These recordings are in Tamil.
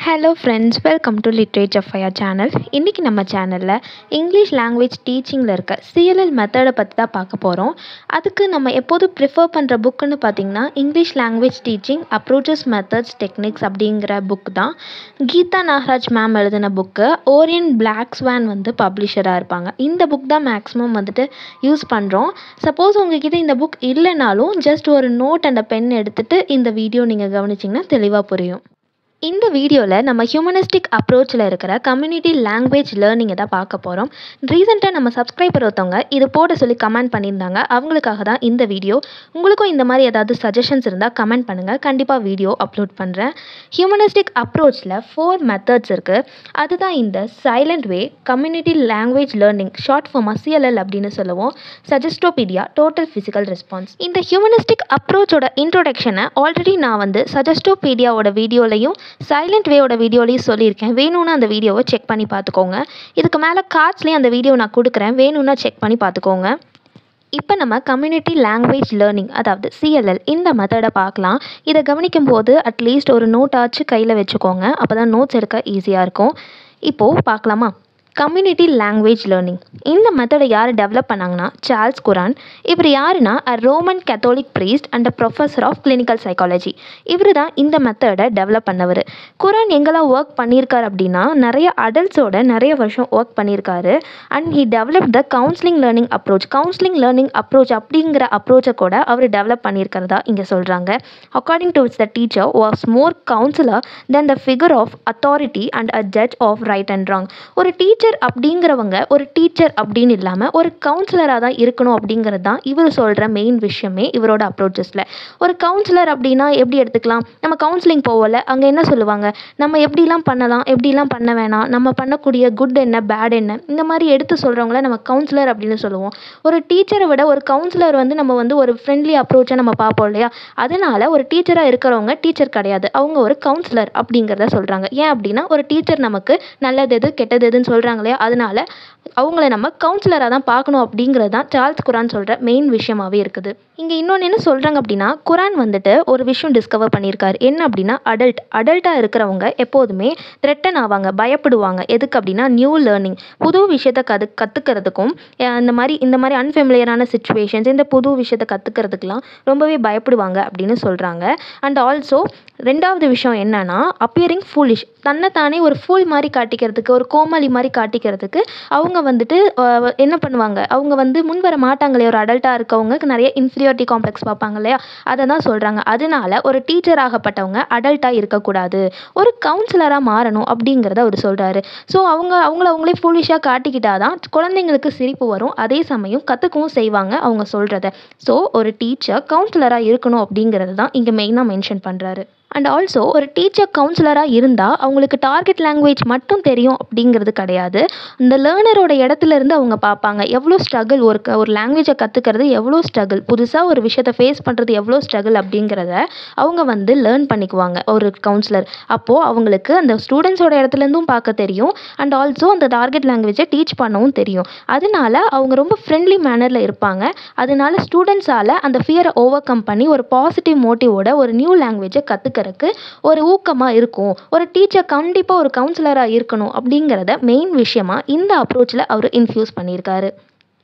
Hello friends, welcome to literature fire channel. இன்றைக்கி நம்ம சேனலில் இங்கிலீஷ் லாங்குவேஜ் டீச்சிங்கில் இருக்க சிஎல்எல் மெத்தடை பற்றி தான் பார்க்க போகிறோம். அதுக்கு நம்ம எப்போதும் ப்ரிஃபர் பண்ணுற புக்குன்னு பார்த்திங்கன்னா English language teaching approaches methods techniques அப்படிங்கிற புக் தான். கீதா நாகராஜ் மேம் எழுதின புக்கு. ஓரியன் பிளாக் ஸ்வான் பப்ளிஷராக இருப்பாங்க. இந்த புக் தான் மேக்ஸிமம் யூஸ் பண்ணுறோம். சப்போஸ் உங்ககிட்ட இந்த புக் இல்லைனாலும் ஜஸ்ட் ஒரு நோட் அண்ட் பென் எடுத்துகிட்டு இந்த வீடியோ நீங்கள் கவனிச்சிங்கன்னா தெளிவாக புரியும். இந்த வீடியோவில் நம்ம ஹியூமனிஸ்டிக் அப்ரோச்சில் இருக்கிற கம்யூனிட்டி லாங்குவேஜ் லேர்னிங்கை தான் பார்க்க போகிறோம். ரீசெண்டாக நம்ம சப்ஸ்கிரைபர் ஒருத்தவங்க இது போட சொல்லி கமெண்ட் பண்ணியிருந்தாங்க. அவங்களுக்காக தான் இந்த வீடியோ. உங்களுக்கும் இந்த மாதிரி ஏதாவது சஜஷன்ஸ் இருந்தால் கமெண்ட் பண்ணுங்கள், கண்டிப்பாக வீடியோ அப்லோட் பண்ணுறேன். ஹியூமனிஸ்டிக் அப்ரோச்சில் 4 மெத்தட்ஸ் இருக்குது. அதுதான் இந்த silent way, community language learning, short ஃபார்மாக சிஎல்எல் அப்படின்னு சொல்லுவோம், சஜஸ்டோபீடியா, டோட்டல் ஃபிசிக்கல் ரெஸ்பான்ஸ். இந்த ஹியூமனிஸ்டிக் அப்ரோச்சோட இன்ட்ரோடக்ஷனை ஆல்ரெடி நான் சஜஸ்டோபீடியாவோட வீடியோலையும் சைலண்ட் வேயோட வீடியோலையும் சொல்லியிருக்கேன். வேணும்னா அந்த வீடியோவை செக் பண்ணி பார்த்துக்கோங்க. இதுக்கு மேலே கார்ட்ஸ்லேயும் அந்த வீடியோ நான் கொடுக்குறேன், வேணும்னா செக் பண்ணி பார்த்துக்கோங்க. இப்போ நம்ம கம்யூனிட்டி லாங்குவேஜ் லேர்னிங் அதாவது சிஎல்எல் இந்த மெத்தடை பார்க்கலாம். இதை கவனிக்கும் போது அட்லீஸ்ட் ஒரு நோட்டாச்சு கையில் வச்சுக்கோங்க, அப்போ தான் நோட்ஸ் எடுக்க ஈஸியாக இருக்கும். இப்போது பார்க்கலாமா? கம்யூனிட்டி லாங்குவேஜ் லேர்னிங் இந்த மெத்தடை யார் டெவலப் பண்ணாங்கன்னா சார்ல்ஸ் குரான். இவர் யாருன்னா Roman Catholic priest and professor of clinical psychology. இவர் தான் இந்த மெத்தடை டெவலப் பண்ணவர். குரான் எங்கெல்லாம் ஒர்க் பண்ணியிருக்காரு அப்படின்னா நிறைய அடல்ட்ஸோட நிறைய வருஷம் ஒர்க் பண்ணியிருக்காரு. And he develop the counselling learning approach. Counselling learning approach அப்படிங்கிற அப்ரோச்சை கூட அவர் டெவலப் பண்ணியிருக்கிறதா இங்கே சொல்கிறாங்க. According to the teacher was more counsellor then the figure of authority and a judge of right and wrong. ஒரு டீச்சர் அப்படிங்கிறவங்க ஒரு டீச்சர் அப்படின்னு இல்லாமல் ஒரு கவுன்சிலராக தான் இருக்கணும் அப்படிங்கிறது தான் இவர் சொல்கிற மெயின் விஷயமே இவரோட அப்ரோச்சஸில். ஒரு கவுன்சிலர் அப்படின்னா எப்படி எடுத்துக்கலாம்? நம்ம கவுன்சிலிங் போவோம்ல, அங்கே என்ன சொல்லுவாங்க, நம்ம எப்படிலாம் பண்ணலாம், எப்படிலாம் பண்ண வேணாம், நம்ம பண்ணக்கூடிய குட் என்ன பேட் என்ன, இந்த மாதிரி எடுத்து சொல்கிறவங்கள நம்ம கவுன்சிலர் அப்படின்னு சொல்லுவோம். ஒரு டீச்சரை விட ஒரு கவுன்சிலர் நம்ம ஒரு ஃப்ரெண்ட்லி அப்ரோச்சை நம்ம பார்ப்போம் இல்லையா? அதனால் ஒரு டீச்சராக இருக்கிறவங்க டீச்சர் கிடையாது, அவங்க ஒரு கவுன்சிலர் அப்படிங்கிறத சொல்கிறாங்க. ஏன் அப்படின்னா ஒரு டீச்சர் நமக்கு நல்லது எது கெட்டது எதுன்னு சொல்கிறாங்க இல்லையா? அதனால அவங்கள நம்ம கவுன்சிலராக தான் பார்க்கணும் அப்படிங்கிறது தான் சார்ல்ஸ் குரான் சொல்கிற மெயின் விஷயமாகவே இருக்குது. இங்கே இன்னொன்று என்ன சொல்கிறாங்க அப்படின்னா, குரான் ஒரு விஷயம் டிஸ்கவர் பண்ணியிருக்காரு. என்ன அப்படின்னா அடல்ட்டாக இருக்கிறவங்க எப்போதுமே த்ரெட்டன் ஆவாங்க, பயப்படுவாங்க. எதுக்கு அப்படின்னா நியூ லேர்னிங், புது விஷயத்தை கற்றுக்கிறதுக்கும் இந்த மாதிரி அன்ஃபெமிலியரான சிச்சுவேஷன்ஸ், இந்த புது விஷயத்தை கற்றுக்கிறதுக்கெலாம் ரொம்பவே பயப்படுவாங்க அப்படின்னு சொல்கிறாங்க. அண்ட் ஆல்சோ ரெண்டாவது விஷயம் என்னன்னா அப்பியரிங் ஃபூலிஷ், தன்னைத்தானே ஒரு ஃபூல் மாதிரி காட்டிக்கிறதுக்கு, ஒரு கோமாளி மாதிரி காட்டிக்கிறதுக்கு அவங்க என்ன பண்ணுவாங்க, அவங்க முன் வர மாட்டாங்களே. ஒரு அடல்ட்டாக இருக்கவங்களுக்கு நிறைய இன்ஃபீரியாரிட்டி காம்ப்ளெக்ஸ் பார்ப்பாங்க இல்லையா? அதை தான் சொல்கிறாங்க. அதனால ஒரு டீச்சர் ஆகப்பட்டவங்க அடல்ட்டாக இருக்கக்கூடாது, ஒரு கவுன்சிலராக மாறணும் அப்படிங்கிறத அவர் சொல்கிறாரு. ஸோ அவங்களே ஃபூலிஷாக காட்டிக்கிட்டால் தான் குழந்தைங்களுக்கு சிரிப்பு வரும், அதே சமயம் கற்றுக்கவும் செய்வாங்க அவங்க சொல்கிறத. ஸோ ஒரு டீச்சர் கவுன்சிலராக இருக்கணும் அப்படிங்கிறது தான் இங்கே மெயினாக மென்ஷன் பண்ணுறாரு. அண்ட் ஆல்சோ ஒரு டீச்சர் கவுன்சிலராக இருந்தால் அவங்களுக்கு டார்கெட் லாங்குவேஜ் மட்டும் தெரியும் அப்படிங்கிறது கிடையாது. இந்த லேர்னரோட இடத்துலேருந்து அவங்க பார்ப்பாங்க எவ்வளோ ஸ்ட்ரகிள், ஒரு லாங்குவேஜை கற்றுக்கிறது எவ்வளோ ஸ்ட்ரகிள், புதுசாக ஒரு விஷயத்தை ஃபேஸ் பண்ணுறது எவ்வளோ ஸ்ட்ரகிள் அப்படிங்கிறத அவங்க லேர்ன் பண்ணிக்குவாங்க ஒரு கவுன்சிலர். அப்போது அவங்களுக்கு அந்த ஸ்டூடெண்ட்ஸோட இடத்துலேருந்தும் பார்க்க தெரியும், அண்ட் ஆல்சோ அந்த டார்கெட் லாங்குவேஜை டீச் பண்ணவும் தெரியும். அதனால அவங்க ரொம்ப ஃப்ரெண்ட்லி மேனரில் இருப்பாங்க. அதனால ஸ்டூடெண்ட்ஸால் அந்த ஃபியரை ஓவர் கம் பண்ணி ஒரு பாசிட்டிவ் மோட்டிவோட ஒரு நியூ லாங்குவேஜை கற்றுக்கிறதுக்கு ஒரு ஊக்கமாக இருக்கும். ஒரு டீச்சர் கண்டிப்பாக ஒரு கவுன்சிலராக இருக்கணும் அப்படிங்கிறத மெயின் விஷயமாக இந்த அப்ரோச்சில் அவர் இன்ஃப்யூஸ் பண்ணியிருக்காரு.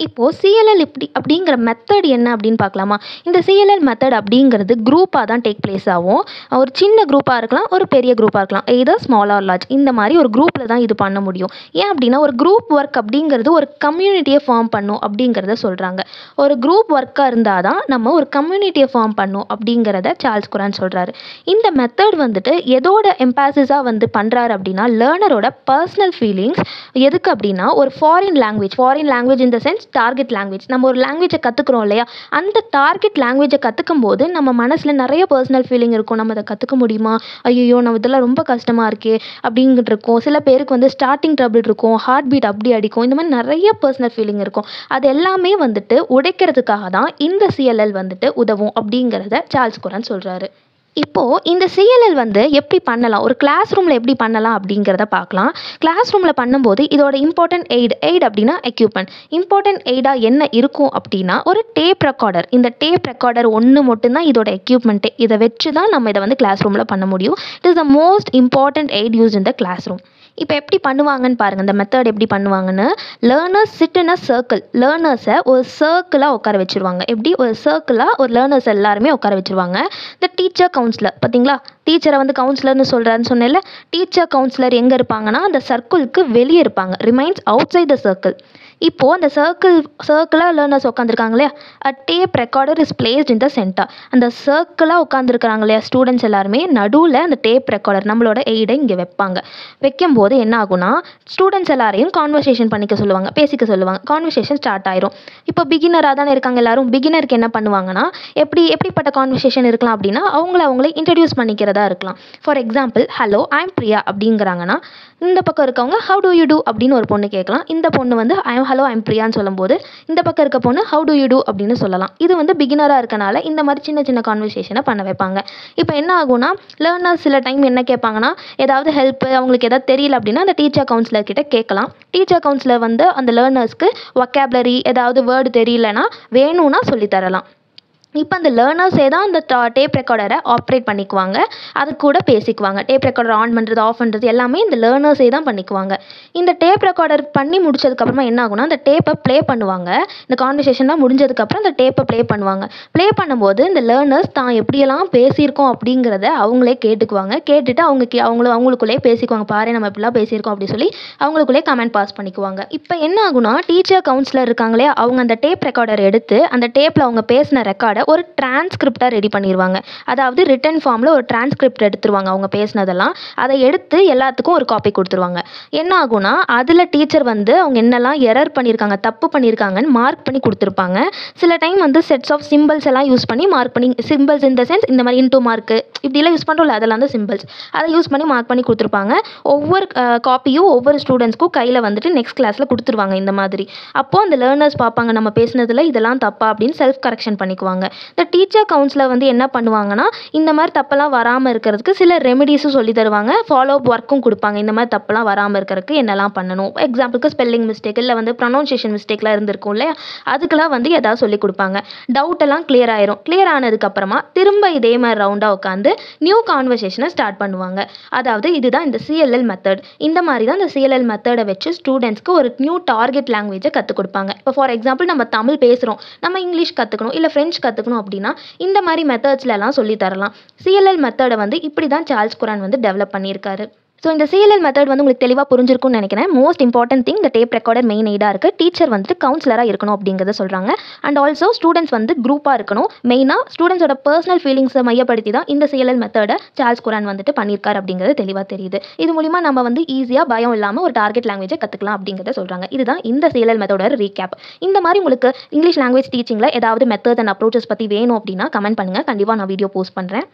இப்போது சிஎல்எல் அப்படிங்கிற மெத்தட் என்ன அப்படின்னு பார்க்கலாமா? இந்த சிஎல்எல் மெத்தட் அப்படிங்கிறது குரூப்பாக தான் டேக் பிளேஸ் ஆகும். ஒரு சின்ன குரூப்பாக இருக்கலாம், ஒரு பெரிய குரூப்பாக இருக்கலாம், எய்தர் ஸ்மால் ஆர் லார்ஜ். இந்த மாதிரி ஒரு குரூப்பில் தான் இது பண்ண முடியும். ஏன் அப்படின்னா ஒரு குரூப் ஒர்க் அப்படிங்கிறது ஒரு கம்யூனிட்டியை ஃபார்ம் பண்ணும் அப்படிங்கிறத சொல்கிறாங்க. ஒரு குரூப் ஒர்க்காக இருந்தால் தான் நம்ம ஒரு கம்யூனிட்டியை ஃபார்ம் பண்ணும் அப்படிங்கிறத சார்ல்ஸ் குரான் சொல்கிறாரு. இந்த மெத்தட் எதோட எம்பாசிஸாக பண்ணுறாரு அப்படின்னா லேர்னரோட பர்சனல் ஃபீலிங்ஸ். எதுக்கு அப்படின்னா ஒரு ஃபாரின் லாங்குவேஜ் இந்த சென்ஸ் டார்கெட் லாங்குவேஜ். நம்ம ஒரு லாங்குவேஜை கற்றுக்குறோம் இல்லையா? அந்த டார்கெட் லாங்குவேஜை கற்றுக்கும் போது நம்ம மனசில் நிறைய பர்சனல் ஃபீலிங் இருக்கும். நம்ம அதை கற்றுக்க முடியுமா, ஐயோ நம்ம இதெல்லாம் ரொம்ப கஷ்டமாக இருக்கே அப்படிங்கிட்டு இருக்கும். சில பேருக்கு ஸ்டார்டிங் ட்ரபிள் இருக்கும், ஹார்ட் பீட் அப்படி அடிக்கும், இந்த மாதிரி நிறைய பர்சனல் ஃபீலிங் இருக்கும். அது எல்லாமே உடைக்கிறதுக்காக தான் இந்த சிஎல்எல் உதவும் அப்படிங்கிறத சார்ல்ஸ் குரான் சொல்கிறாரு. இப்போது இந்த சிஎல்எல் வந்து எப்படி பண்ணலாம், ஒரு கிளாஸ் ரூமில் எப்படி பண்ணலாம் அப்படிங்கிறத பார்க்கலாம். கிளாஸ் ரூமில் பண்ணும்போது இதோட இம்பார்ட்டன்ட் எய்ட் அப்படின்னா எக்யூப்மெண்ட். இம்பார்ட்டன்ட் எய்டாக என்ன இருக்கும் அப்படின்னா ஒரு டேப் ரெக்கார்டர். இந்த டேப் ரெக்கார்டர் ஒன்று மட்டும்தான் இதோட எக்யூப்மெண்ட்டே. இதை வச்சு தான் நம்ம இதை வந்து கிளாஸ் ரூமில் பண்ண முடியும். It is the most important aid use in the class room. இப்போ எப்படி பண்ணுவாங்கன்னு பாருங்கள், இந்த மெத்தட் எப்படி பண்ணுவாங்கன்னு. Learners sit in a circle. லேர்னர்ஸை ஒரு சர்க்கிளாக உட்கார வச்சுருவாங்க. எப்படி ஒரு சர்க்கிளாக ஒரு லேர்னர்ஸ் எல்லாருமே உட்கார வச்சுருவாங்க. இந்த டீச்சர் கவுன்சிலர் பார்த்தீங்களா, டீச்சரை வந்து கவுன்சிலர்னு சொல்கிறாருன்னு சொன்னேன்ல. டீச்சர் கவுன்சிலர் எங்கே இருப்பாங்கன்னா அந்த சர்க்கிளுக்கு வெளியே இருப்பாங்க. Remains outside the circle. இப்போது அந்த சர்க்கிளாக லேர்னர்ஸ் உட்காந்துருக்காங்க இல்லையா, a tape recorder is placed in the center. அந்த சர்க்கிளாக உட்காந்துருக்காங்க இல்லையா ஸ்டூடெண்ட்ஸ் எல்லாருமே, நடுவில் அந்த டேப் ரெக்கார்டர் நம்மளோட எய்டை இங்கே வைப்பாங்க. வைக்கும்போது என்ன ஆகும்னா ஸ்டூடெண்ட்ஸ் எல்லாரையும் கான்வர்சேஷன் பண்ணிக்க சொல்லுவாங்க, பேசிக்க சொல்லுவாங்க. கான்வர்சேஷன் ஸ்டார்ட் ஆயிரும். இப்போ பிகினராக தானே இருக்காங்க எல்லாரும். பிகினருக்கு என்ன பண்ணுவாங்கன்னா எப்படிப்பட்ட கான்வர்சேஷன் இருக்கலாம் அப்படின்னா அவங்களே இன்ட்ரடியூஸ் பண்ணிக்கிறதா இருக்கலாம். For example, hello I am Priya அப்படிங்கிறாங்கன்னா இந்த பக்கம் இருக்கவங்க ஹவு டு யூ டூ அப்படின்னு ஒரு பொண்ணு கேட்கலாம். இந்த பொண்ணு வந்து ஹலோ ஐ எம் பிரியான்னு சொல்லும்போது இந்த பக்கம் இருக்க பொண்ணு ஹவு டு யூ டூ அப்படின்னு சொல்லலாம். இது வந்து பிகினராக இருக்கனால இந்த மாதிரி சின்ன சின்ன கான்வர்சேஷனை பண்ண வைப்பாங்க. இப்போ என்ன ஆகும்னா லேர்னர்ஸ் சில டைம் என்ன கேட்பாங்கன்னா ஏதாவது ஹெல்ப் அவங்களுக்கு ஏதாவது தெரியல அப்படின்னா அந்த டீச்சர் கவுன்சிலர் கிட்ட கேட்கலாம். டீச்சர் கவுன்சிலர் வந்து அந்த லேர்னர்ஸ்க்கு வொக்காபுலரி ஏதாவது வேர்டு தெரியலனா வேணும்னா சொல்லித்தரலாம். இப்போ அந்த லேர்னர்ஸே தான் அந்த டேப் ரெக்கார்டரை ஆப்ரேட் பண்ணிக்குவாங்க. அது கூட பேசிக்குவாங்க. டேப் ரெக்கார்டர் ஆன் பண்ணுறது ஆஃப் பண்ணுறது எல்லாமே இந்த லேர்னர்ஸே தான் பண்ணிக்குவாங்க. இந்த டேப் ரெக்கார்டர் பண்ணி முடிச்சதுக்கப்புறமா என்ன ஆகும்னா அந்த டேப்பை ப்ளே பண்ணுவாங்க. இந்த கான்வர்சேஷன்லாம் முடிஞ்சதுக்கப்புறம் அந்த டேப்பை ப்ளே பண்ணுவாங்க. ப்ளே பண்ணும்போது இந்த லேர்னர்ஸ் தான் எப்படியெல்லாம் பேசியிருக்கோம் அப்படிங்கிறத அவங்களே கேட்டுக்குவாங்க. கேட்டுட்டு அவங்களுக்குள்ளே பேசிக்குவாங்க. பாரு நம்ம இப்படிலாம் பேசியிருக்கோம் அப்படின்னு சொல்லி அவங்களுக்குள்ளே கமெண்ட் பாஸ் பண்ணிக்குவாங்க. இப்போ என்ன ஆகுனா டீச்சர் கவுன்சிலர் இருக்காங்களே அவங்க அந்த டேப் ரெக்கார்டர் எடுத்து அந்த டேப்பில் அவங்க பேசின ரெக்கார்டை ஒரு டிரான்ஸ்கிரிப்டாக ரெடி பண்ணிடுவாங்க. அதாவது ரிட்டன் ஃபார்மில் ஒரு டிரான்ஸ்கிரிப்ட் எடுத்துருவாங்க அவங்க பேசினதெல்லாம். அதை எடுத்து எல்லாத்துக்கும் ஒரு காப்பி கொடுத்துருவாங்க. என்ன ஆகும்னா அதில் டீச்சர் வந்து அவங்க என்னெல்லாம் எரர் பண்ணியிருக்காங்க, தப்பு பண்ணியிருக்காங்கன்னு மார்க் பண்ணி கொடுத்துருப்பாங்க. சில டைம் வந்து செட்ஸ் ஆஃப் சிம்பிள்ஸ் எல்லாம் யூஸ் பண்ணி மார்க் பண்ணி, சிம்பிள்ஸ் இந்த சென்ஸ் இந்த மாதிரி இன்டூ மார்க்கு இப்படிலாம் யூஸ் பண்ணுறோம்ல, அதெல்லாம் தான் சிம்பிள்ஸ். அதை யூஸ் பண்ணி மார்க் பண்ணி கொடுத்துருப்பாங்க. ஒவ்வொரு காப்பியும் ஒவ்வொரு ஸ்டூடெண்ட்ஸ்க்கும் கையில் வந்துட்டு நெக்ஸ்ட் கிளாஸில் கொடுத்துருவாங்க இந்த மாதிரி. அப்போது அந்த லேர்னர்ஸ் பார்ப்பாங்க நம்ம பேசினதில் இதெல்லாம் தப்பா அப்படின்னு செல்ஃப் கரெக்ஷன் பண்ணிக்குவாங்க. இந்த டீச்சர் கவுன்சிலர் வந்து என்ன பண்ணுவாங்கன்னா இந்த மாதிரி தப்பெல்லாம் வராமல் இருக்கிறதுக்கு சில ரெமெடிஸும் சொல்லி தருவாங்க. ஃபாலோ அப் ஒர்க்கும் கொடுப்பாங்க. இந்த மாதிரி தப்பெல்லாம் வராமல் இருக்கிறதுக்கு என்னெல்லாம் பண்ணணும், எக்ஸாம்பிளுக்கு ஸ்பெல்லிங் மிஸ்டேக் இல்லை வந்து ப்ரொனவுன்சியேஷன் மிஸ்டேக்லாம் இருந்திருக்கும் இல்லையா, அதுக்கெல்லாம் வந்து ஏதாவது சொல்லி கொடுப்பாங்க. டவுட் எல்லாம் கிளியர் ஆயிரும். கிளியர் ஆனதுக்கப்புறமா திரும்ப இதே மாதிரி ரவுண்டாக உட்காந்து நியூ கான்வர்சேஷனை ஸ்டார்ட் பண்ணுவாங்க. அதாவது இதுதான் இந்த சிஎல்எல் மெத்தட். இந்த மாதிரி தான் இந்த சிஎல்எல் மெத்தடை வச்சு ஸ்டூடெண்ட்ஸ்க்கு ஒரு நியூ டார்கெட் லாங்குவேஜை கற்றுக் கொடுப்பாங்க. இப்போ ஃபார் எக்ஸாம்பிள் நம்ம தமிழ் பேசுகிறோம், நம்ம இங்கிலீஷ் கற்றுக்கணும் இல்லை ஃப்ரெஞ்ச் கற்றுக்கணும் அப்படின்னா இந்த மாதிரி மெத்தட்ஸ்லாம் சொல்லி தரலாம். சிஎல்எல் மெத்தடை வந்து இப்படி தான் சார்ல்ஸ் குரான் வந்து டெவலப் பண்ணியிருக்காரு. ஸோ இந்த சிஎல்எல் மெத்தட் வந்து உங்களுக்கு தெளிவாக புரிஞ்சிருக்கும்னு நினைக்கிறேன். மோஸ்ட் இம்பார்ட்டன்ட் திங் இந்த டேப் ரெக்கார்டர் மெயின் எய்டாக இருக்குது. டீச்சர் வந்துட்டு கவுன்சிலராக இருக்கணும் அப்படிங்கிறத சொல்கிறாங்க. அண்ட் ஆல்சோ ஸ்டூடெண்ட்ஸ் வந்து குரூப்பாக இருக்கணும். மெயினாக ஸ்டூடெண்ட்ஸோட பர்சனல் ஃபீலிங்ஸை மையப்படுத்தி தான் இந்த சிஎல்எல் மெத்தடை சார்ல்ஸ் குரான் வந்துட்டு பண்ணியிருக்காரு அப்படிங்கிறது தெளிவாக தெரியுது. இது மூலிமா நம்ம வந்து ஈஸியாக பயம் இல்லாமல் ஒரு டார்கெட் லாங்குவேஜை கற்றுக்கலாம் அப்படிங்கிறத சொல்கிறாங்க. இதுதான் இந்த சிஎல்எல் மெத்தடோட ரீகேப். இந்த மாதிரி உங்களுக்கு இங்கிலீஷ் லாங்குவேஜ் டீச்சிங்கில் ஏதாவது மெத்தட்ஸ் அண்ட் அப்ரோச்சஸ் பற்றி வேணும் அப்படின்னா கமெண்ட் பண்ணுங்கள். கண்டிப்பாக நான் வீடியோ போஸ்ட் பண்ணுறேன்.